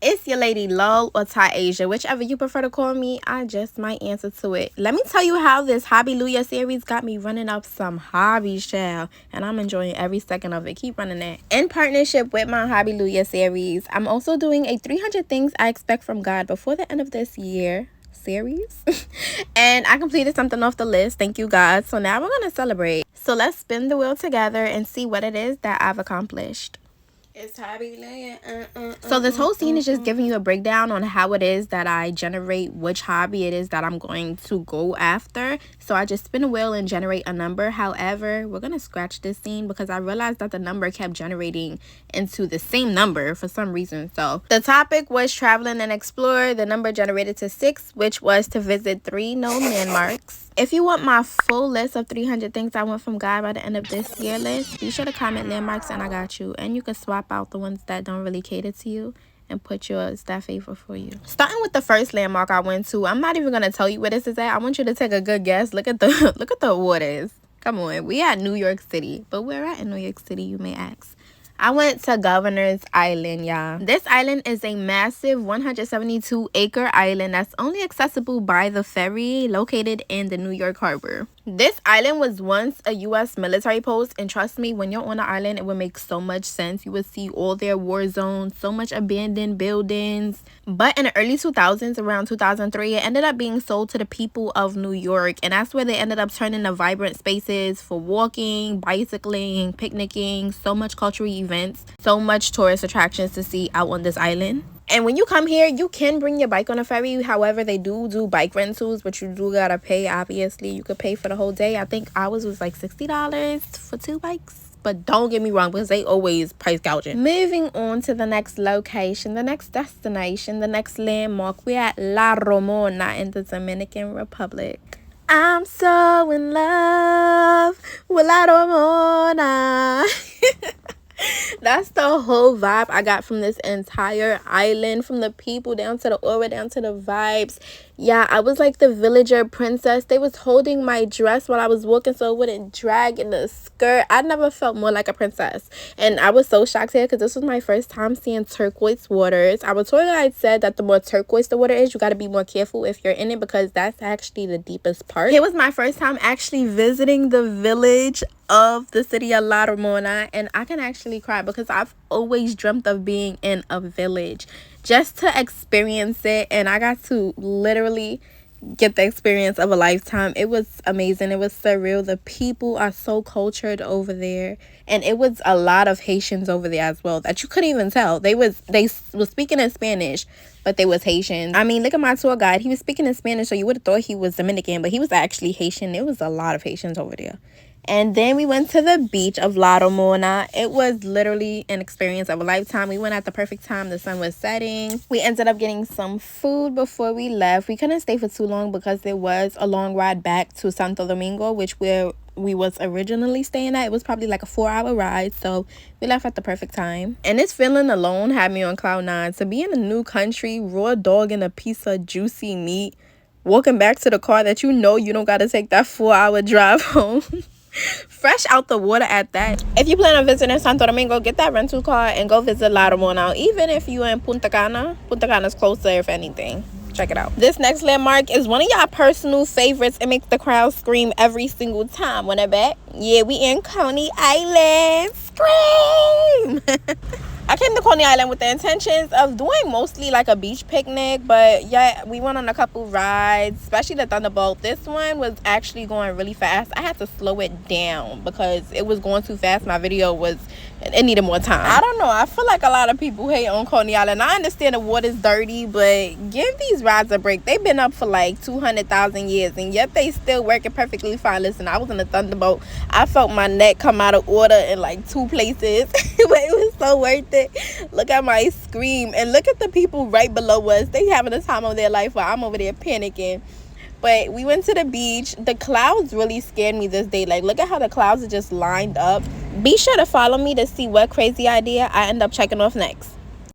It's your lady Lul or Thai Asia, whichever you prefer to call me. I just might answer to it. Let me tell you how this Hobbylujah series got me running up some hobbies, child, and I'm enjoying every second of it. Keep running that. In partnership with my Hobbylujah series, I'm also doing a 300 things I expect from God before the end of this year series. And I completed something off the list. Thank you, God. So now we're gonna celebrate. So let's spin the wheel together and see what it is that I've accomplished. It's Hobbylujah. So this whole scene is just giving you a breakdown on how it is that I generate which hobby it is that I'm going to go after. So I just spin a wheel and generate a number. However, we're going to scratch this scene because I realized that the number kept generating into the same number for some reason. So the topic was traveling and explore. The number generated to 6, which was to visit 3 known landmarks. If you want my full list of 300 things I want from God by the end of this year list, be sure to comment landmarks and I got you. And you can swap out the ones that don't really cater to you and put yours that favor for you. Starting with the first landmark I went to, I'm not even going to tell you where this is at. I want you to take a good guess. Look at the waters. Come on, we at New York City. But where at in New York City, you may ask? I went to Governor's Island, y'all. This island is a massive 172-acre island that's only accessible by the ferry located in the New York Harbor. This island was once a U.S. military post, and trust me, when you're on the island, it would make so much sense. You would see all their war zones, so much abandoned buildings. But in the early 2000s, around 2003, it ended up being sold to the people of New York, and that's where they ended up turning the vibrant spaces for walking, bicycling, picnicking, so much cultural events, so much tourist attractions to see out on this island. And when you come here, you can bring your bike on a ferry. However, they do bike rentals, but you do gotta pay, obviously. You could pay for the whole day. I think ours was like $60 for 2 bikes. But don't get me wrong, because they always price gouging. Moving on to the next location, the next destination, the next landmark. We're at La Romana in the Dominican Republic. I'm so in love with La Romana. That's the whole vibe I got from this entire island, from the people down to the aura, down to the vibes. Yeah, I was like the villager princess. They was holding my dress while I was walking so it wouldn't drag in the skirt. I never felt more like a princess. And I was so shocked here because this was my first time seeing turquoise waters. Our tour guide said that the more turquoise the water is, you got to be more careful if you're in it because that's actually the deepest part. It was my first time actually visiting the village of the city of La Romana, and I can actually cry because I've always dreamt of being in a village just to experience it, and I got to literally get the experience of a lifetime. It was amazing. It was surreal. The people are so cultured over there, and it was a lot of Haitians over there as well that you couldn't even tell. They was speaking in Spanish, but they was Haitian. I mean, look at my tour guide. He was speaking in Spanish, so you would have thought he was Dominican, but he was actually Haitian. There was a lot of Haitians over there. And then we went to the beach of La Romana. It was literally an experience of a lifetime. We went at the perfect time. The sun was setting. We ended up getting some food before we left. We couldn't stay for too long because there was a long ride back to Santo Domingo, which where we was originally staying at. It was probably like a 4-hour ride, so we left at the perfect time. And this feeling alone had me on cloud 9. To be in a new country, raw dog and a piece of juicy meat, walking back to the car that you know you don't got to take that 4-hour drive home. Fresh out the water at that. If you plan on visiting Santo Domingo, get that rental car and go visit La Romana. Even if you're in Punta Cana's closer if anything. Check it out. This next landmark is one of y'all personal favorites. It makes the crowd scream every single time. Wanna bet? Yeah, we in Coney Island. Scream! I came to Coney Island with the intentions of doing mostly like a beach picnic, but yeah, we went on a couple rides, especially the Thunderbolt. This one was actually going really fast. I had to slow it down because it was going too fast. My video it needed more time. I don't know. I feel like a lot of people hate on Coney Island. I understand the water's dirty, but give these rides a break. They've been up for like 200,000 years, and yet they still working perfectly fine. Listen, I was in the Thunderbolt. I felt my neck come out of order in like 2 places, but it was so worth it. Look at my scream, and look at the people right below us. They having the time of their life while I'm over there panicking. But we went to the beach. The clouds really scared me this day. Like, look at how the clouds are just lined up. Be sure to follow me to see what crazy idea I end up checking off next.